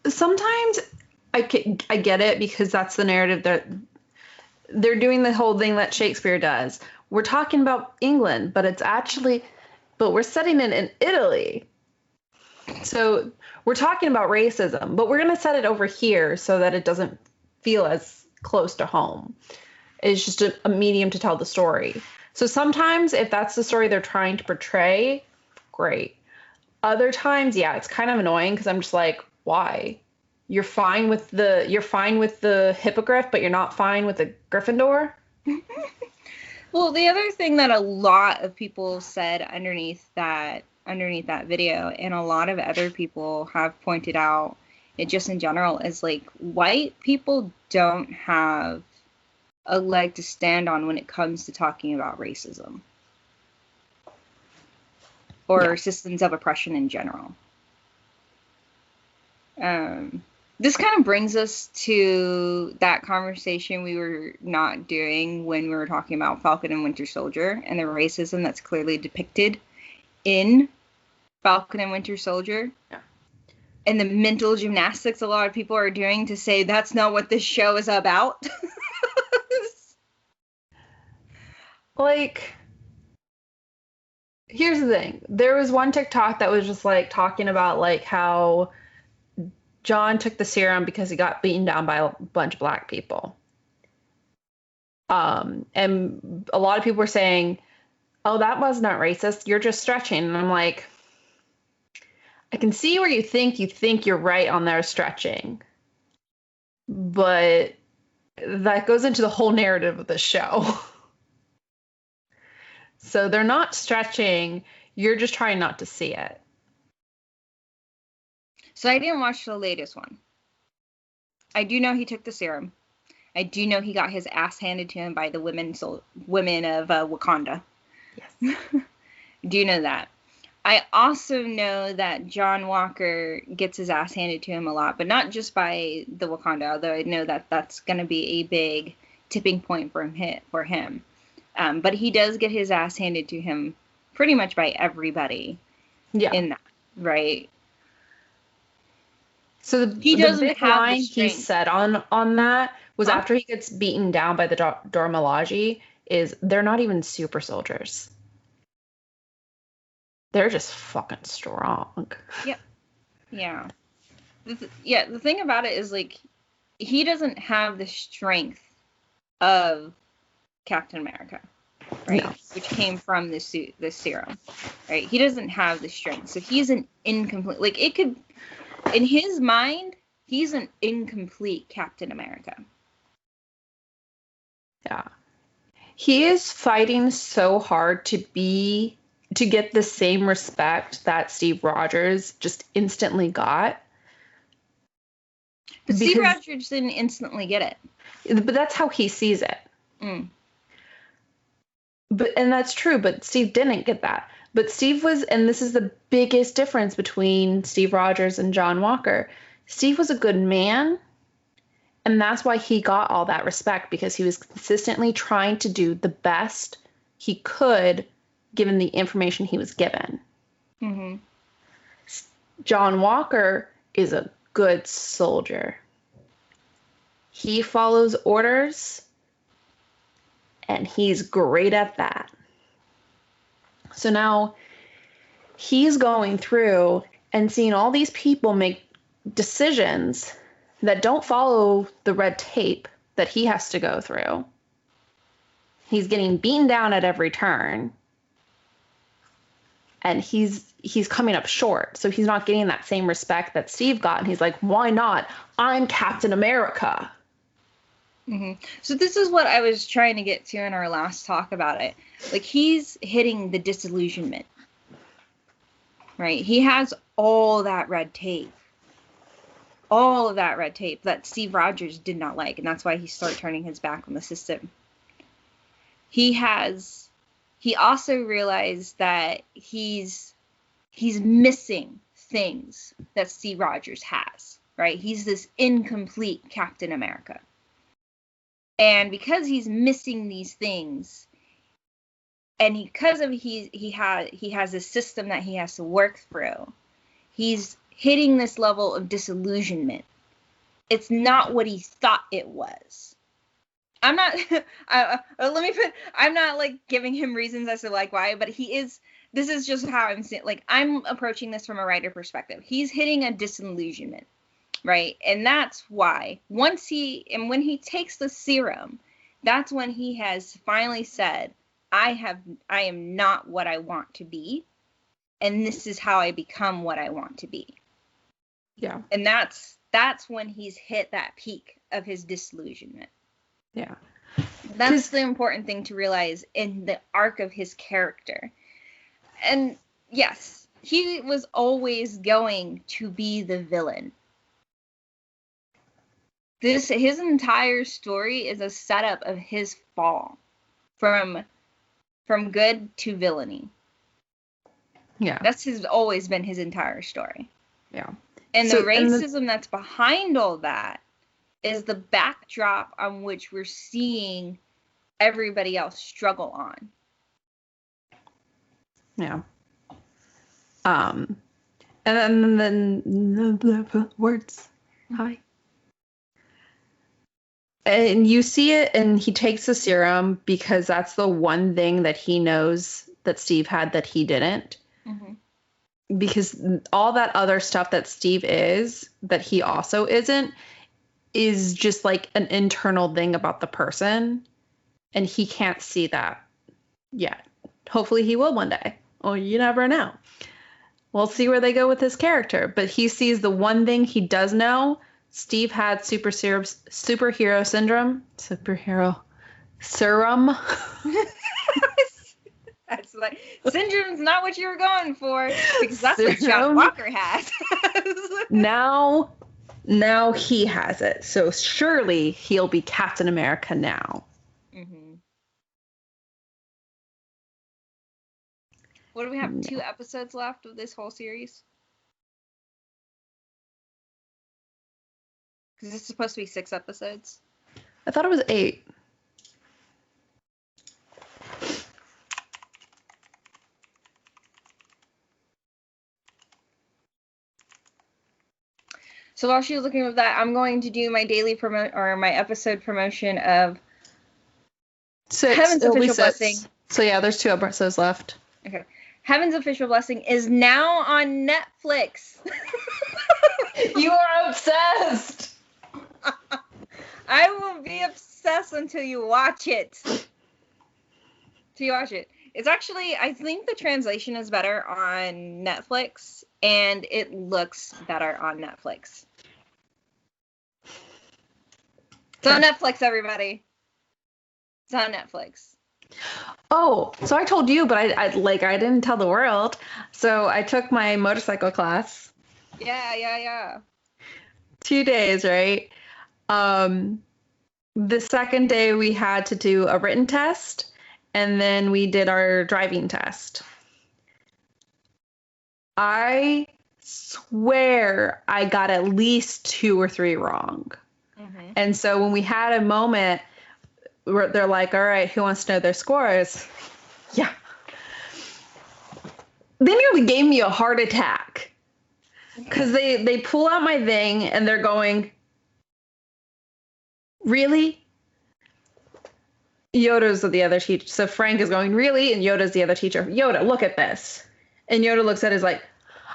Sometimes I get it, because that's the narrative that they're doing, the whole thing that Shakespeare does. We're talking about England, but we're setting it in Italy. So we're talking about racism, but we're going to set it over here so that it doesn't feel as close to home. It's just a medium to tell the story. So sometimes if that's the story they're trying to portray, great. Other times, yeah, it's kind of annoying, because I'm just like, why? You're fine with the hippogriff, but you're not fine with the Gryffindor? Well, the other thing that a lot of people said underneath that video, and a lot of other people have pointed out it just in general, is like, white people don't have a leg to stand on when it comes to talking about racism or systems of oppression in general. This kind of brings us to that conversation we were not doing when we were talking about Falcon and Winter Soldier and the racism that's clearly depicted in Falcon and Winter Soldier. Yeah. And the mental gymnastics a lot of people are doing to say that's not what this show is about. Like, here's the thing. There was one TikTok that was just like talking about like how John took the serum because he got beaten down by a bunch of black people. And a lot of people were saying, oh, that was not racist. You're just stretching. And I'm like, I can see where you think you're right on their stretching. But that goes into the whole narrative of the show. So they're not stretching. You're just trying not to see it. So I didn't watch the latest one. I do know he took the serum. I do know he got his ass handed to him by the women of Wakanda. Yes. Do you know that? I also know that John Walker gets his ass handed to him a lot, but not just by the Wakanda, although I know that that's going to be a big tipping point for him. But he does get his ass handed to him pretty much by everybody in that, right? So the big line he said on that was after he gets beaten down by the Dormalaji is they're not even super soldiers. They're just fucking strong. Yep. Yeah. The thing about it is, like, he doesn't have the strength of Captain America, right? No. Which came from the serum, right? He doesn't have the strength. So he's an incomplete, like, it could, in his mind, he's an incomplete Captain America. Yeah. He is fighting so hard to get the same respect that Steve Rogers just instantly got. But Steve Rogers didn't instantly get it. But that's how he sees it. Mm. And that's true, but Steve didn't get that. But Steve was, and this is the biggest difference between Steve Rogers and John Walker. Steve was a good man, and that's why he got all that respect, because he was consistently trying to do the best he could given the information he was given. Mm-hmm. John Walker is a good soldier. He follows orders, and he's great at that. So now he's going through and seeing all these people make decisions that don't follow the red tape that he has to go through. He's getting beaten down at every turn. And he's coming up short. So he's not getting that same respect that Steve got. And he's like, why not? I'm Captain America. Mm-hmm. So this is what I was trying to get to in our last talk about it. Like, he's hitting the disillusionment, right? He has all that red tape. All of that red tape that Steve Rogers did not like. And that's why he started turning his back on the system. He also realized that he's missing things that Steve Rogers has, right? He's this incomplete Captain America. And because he's missing these things, and because of he has a system that he has to work through, he's hitting this level of disillusionment. It's not what he thought it was. I'm not I'm not like giving him reasons as to like why, but this is just how I'm saying, like, I'm approaching this from a writer perspective. He's hitting a disillusionment, right? And that's why when he takes the serum, that's when he has finally said, I am not what I want to be, and this is how I become what I want to be. Yeah. And that's when he's hit that peak of his disillusionment. Yeah. That's the important thing to realize in the arc of his character. And yes, he was always going to be the villain. His entire story is a setup of his fall from good to villainy. Yeah. That's always been his entire story. Yeah. And the racism that's behind all that is the backdrop on which we're seeing everybody else struggle on. Yeah. And then the words. Hi. And you see it, and he takes the serum because that's the one thing that he knows that Steve had that he didn't. Mm-hmm. Because all that other stuff that Steve is, that he also isn't, is just like an internal thing about the person. And he can't see that yet. Hopefully he will one day. Or you never know. We'll see where they go with his character. But he sees the one thing he does know. Steve had superhero syndrome. Superhero serum. That's like, syndrome's not what you were going for, because that's what John Walker has. Now he has it. So surely he'll be Captain America now. Mm-hmm. What do we have? 2 episodes left of this whole series? Because it's supposed to be 6 episodes. I thought it was 8. So while she's looking at that, I'm going to do my daily my episode promotion of 6. Heaven's Official Blessing. So yeah, there's 2 episodes left. Okay. Heaven's Official Blessing is now on Netflix. You are obsessed. I will be obsessed until you watch it. It's actually, I think the translation is better on Netflix, and it looks better on Netflix. It's on Netflix, everybody. It's on Netflix. Oh, so I told you, but I didn't tell the world. So I took my motorcycle class. Yeah. 2 days, right? The second day we had to do a written test, and then we did our driving test. I swear I got at least 2 or 3 wrong. Mm-hmm. And so when we had a moment where they're like, all right, who wants to know their scores? Yeah. They nearly gave me a heart attack. Because they pull out my thing and they're going, really? Yoda's the other teacher. So Frank is going, really? And Yoda's the other teacher. Yoda, look at this. And Yoda looks at it, is like,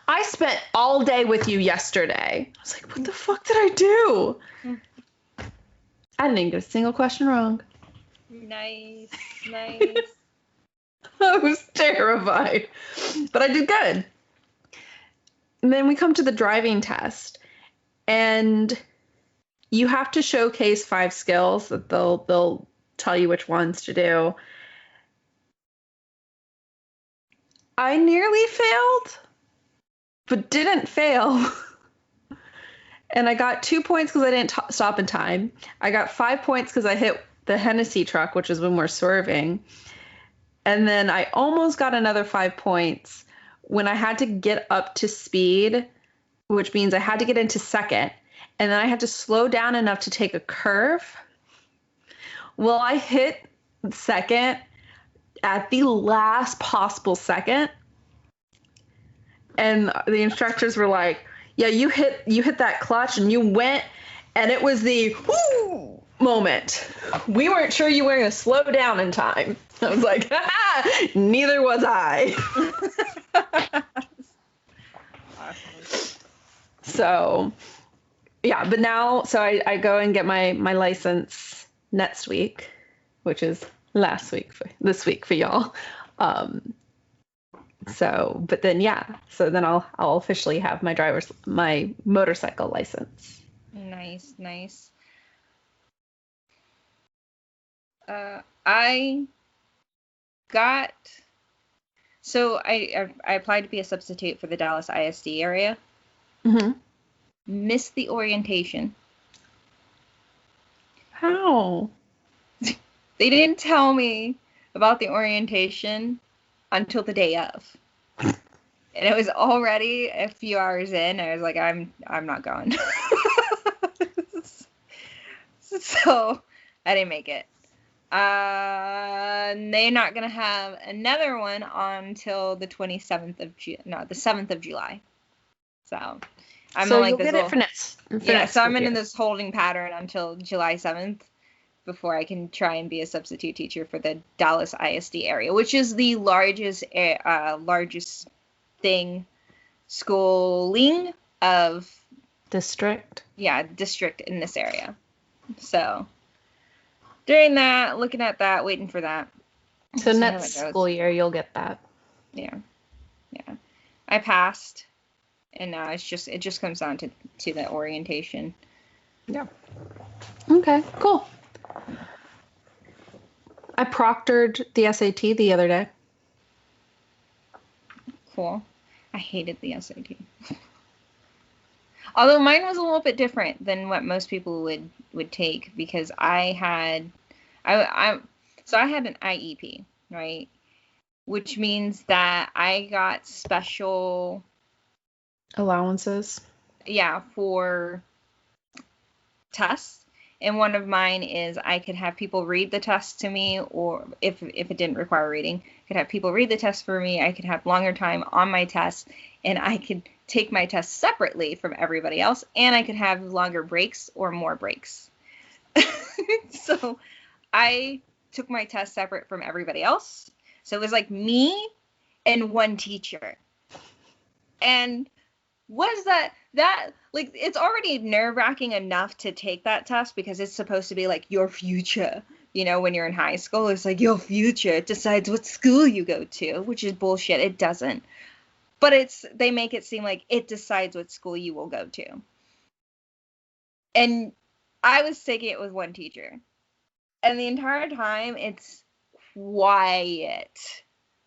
I spent all day with you yesterday. I was like, what the fuck did I do? I didn't even get a single question wrong. Nice. I was terrified. But I did good. And then we come to the driving test. And you have to showcase 5 skills that they'll tell you which ones to do. I nearly failed, but didn't fail. And I got 2 points because I didn't stop in time. I got 5 points because I hit the Hennessy truck, which is when we're swerving. And then I almost got another 5 points when I had to get up to speed, which means I had to get into second. And then I had to slow down enough to take a curve. Well, I hit second at the last possible second. And the instructors were like, yeah, you hit that clutch and you went, and it was the whoo moment. We weren't sure you were going to slow down in time. I was like, neither was I. So, yeah, but now, so I go and get my license next week, which is this week for y'all. So, but then, yeah, so then I'll officially have my motorcycle license. Nice. I applied to be a substitute for the Dallas ISD area. Mm-hmm. Missed the orientation. How? They didn't tell me about the orientation until the day of. And it was already a few hours in. I was like, I'm not going. So I didn't make it. They're not gonna have another one until the 7th of July. So I'm so in you'll get it for next. So I'm in this holding pattern until July 7th before I can try and be a substitute teacher for the Dallas ISD area, which is the largest schooling of district in this area. So during that, looking at that, waiting for that. So next school year you'll get that. Yeah. I passed, and now it just comes down to the orientation. Yeah. Okay, cool. I proctored the SAT the other day. Cool. I hated the SAT. Although mine was a little bit different than what most people would take, because I had an IEP, right? Which means that I got special allowances. Yeah, for tests. And one of mine is I could have people read the test to me, or if it didn't require reading, I could have people read the test for me. I could have longer time on my test, and I could take my test separately from everybody else, and I could have longer breaks or more breaks. So I took my test separate from everybody else. So it was like me and one teacher. And was that like, it's already nerve-wracking enough to take that test because it's supposed to be like your future, when you're in high school. It's like your future, it decides what school you go to, which is bullshit. It doesn't. But they make it seem like it decides what school you will go to. And I was taking it with one teacher, and the entire time it's quiet.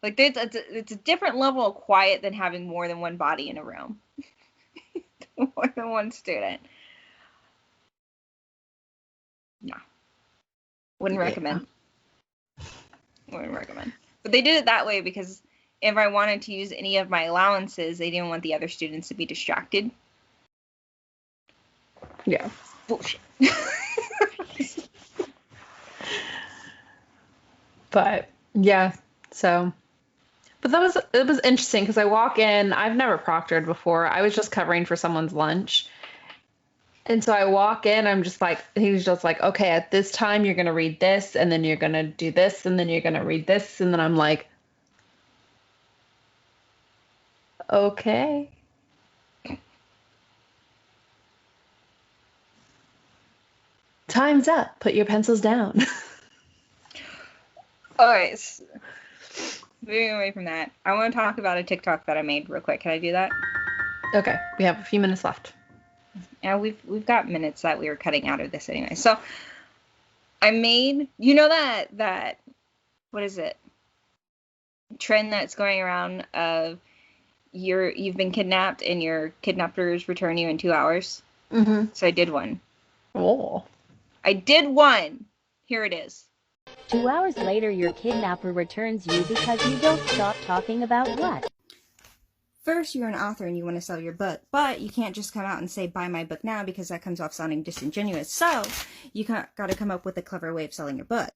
Like, it's a different level of quiet than having more than one body in a room. More than one student. No. Wouldn't recommend. But they did it that way because if I wanted to use any of my allowances, they didn't want the other students to be distracted. Yeah. Bullshit. But yeah, so. But it was interesting because I walk in, I've never proctored before. I was just covering for someone's lunch. And so I walk in, I'm just like, he was just like, okay, at this time you're going to read this, and then you're going to do this, and then you're going to read this. And then I'm like, okay. Time's up. Put your pencils down. All right. So, moving away from that, I want to talk about a TikTok that I made real quick. Can I do that? Okay, we have a few minutes left. Yeah, we've got minutes that we were cutting out of this anyway. So I made, you know, that what is it? Trend that's going around of you've been kidnapped and your kidnappers return you in 2 hours. Mm-hmm. So I did one. Oh. I did one. Here it is. 2 hours later, your kidnapper returns you because you don't stop talking about what? First, you're an author and you want to sell your book, but you can't just come out and say, buy my book now, because that comes off sounding disingenuous. So, you got to come up with a clever way of selling your book.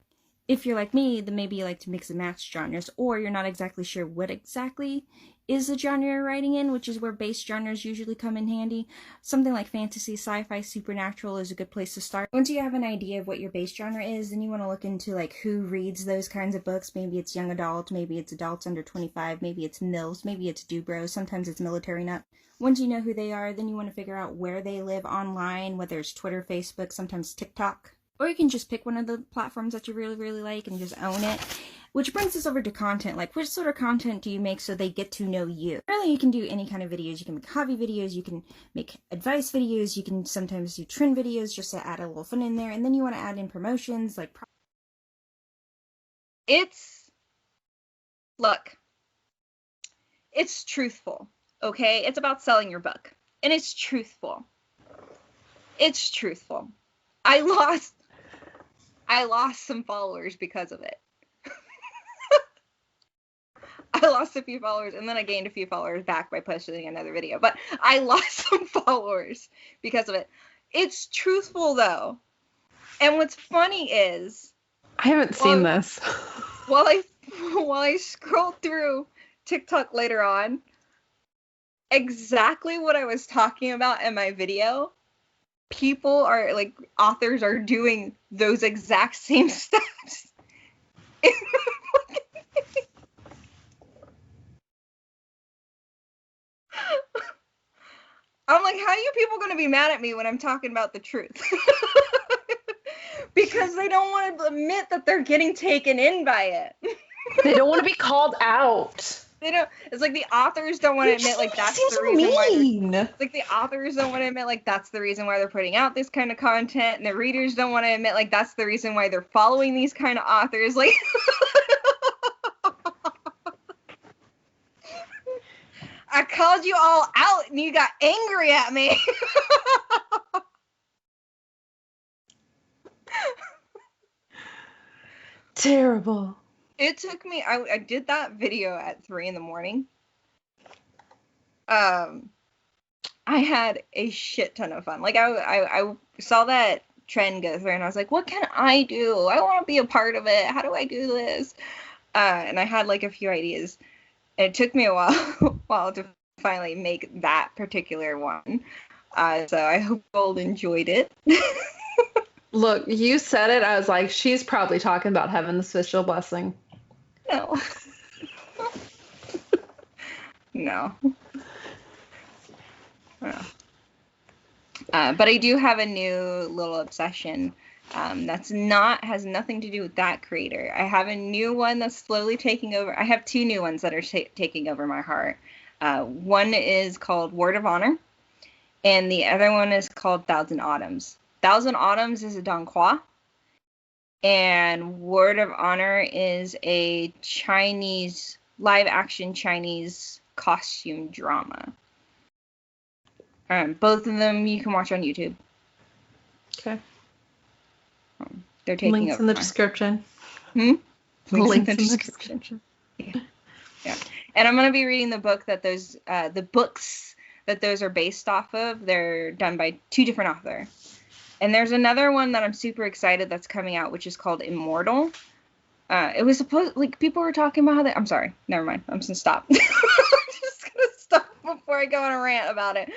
If you're like me, then maybe you like to mix and match genres, or you're not exactly sure what exactly is the genre you're writing in, which is where base genres usually come in handy. Something like fantasy, sci-fi, supernatural is a good place to start. Once you have an idea of what your base genre is, then you want to look into like who reads those kinds of books. Maybe it's young adult, maybe it's adults under 25, maybe it's MILFs, maybe it's dubros, sometimes it's military nut. Once you know who they are, then you want to figure out where they live online, whether it's Twitter, Facebook, sometimes TikTok. Or you can just pick one of the platforms that you really, really like and just own it. Which brings us over to content. Like, which sort of content do you make so they get to know you? Really, you can do any kind of videos. You can make hobby videos, you can make advice videos, you can sometimes do trend videos just to add a little fun in there. And then you want to add in promotions, like... Look, it's truthful, okay? It's about selling your book. And it's truthful. It's truthful. I lost some followers because of it. I lost a few followers, and then I gained a few followers back by posting another video. But I lost some followers because of it. It's truthful, though. And what's funny is... I haven't seen this. While I scrolled through TikTok later on, exactly what I was talking about in my video, people are, like, authors are doing those exact same steps. I'm like, how are you people going to be mad at me when I'm talking about the truth? Because they don't want to admit that they're getting taken in by it. They don't want to be called out. They don't. It's like the authors don't want to admit like that's the reason why. Like the authors don't want to admit like that's the reason why they're putting out this kind of content, and the readers don't want to admit like that's the reason why they're following these kind of authors. Like, I called you all out, and you got angry at me. Terrible. It took me, I did that video at 3 a.m. I had a shit ton of fun. Like, I saw that trend go through, and I was like, what can I do? I want to be a part of it. How do I do this? And I had, like, a few ideas. And it took me a while to finally make that particular one. So I hope you all enjoyed it. Look, you said it. I was like, she's probably talking about having the special blessing. No. No. But I do have a new little obsession has nothing to do with that creator. I have a new one that's slowly taking over. I have 2 new ones that are taking over my heart. One is called Word of Honor, and the other one is called Thousand Autumns. Thousand Autumns is a donghua, and Word of Honor is a Chinese, live-action Chinese costume drama. Both of them you can watch on YouTube. Okay. They're taking links over in the description. Links Links in the description. Yeah. And I'm going to be reading the books that those are based off of. They're done by 2 different authors. And there's another one that I'm super excited that's coming out, which is called Immortal. It was supposed, like, people were talking about how I'm sorry, never mind. I'm just going to stop. I'm just going to stop before I go on a rant about it.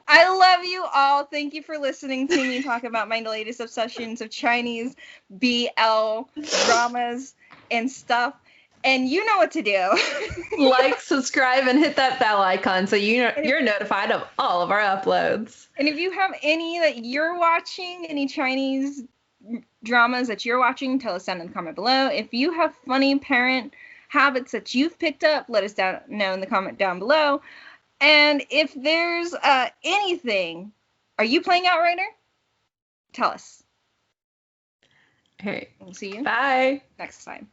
I love you all. Thank you for listening to me talk about my latest obsessions of Chinese BL dramas and stuff. And you know what to do. Like, subscribe, and hit that bell icon so you're notified of all of our uploads. And if you have any that you're watching, any Chinese dramas that you're watching, tell us down in the comment below. If you have funny parent habits that you've picked up, let us know in the comment down below. And if there's anything, are you playing Outrider? Tell us. Hey. We'll see you Bye. next time.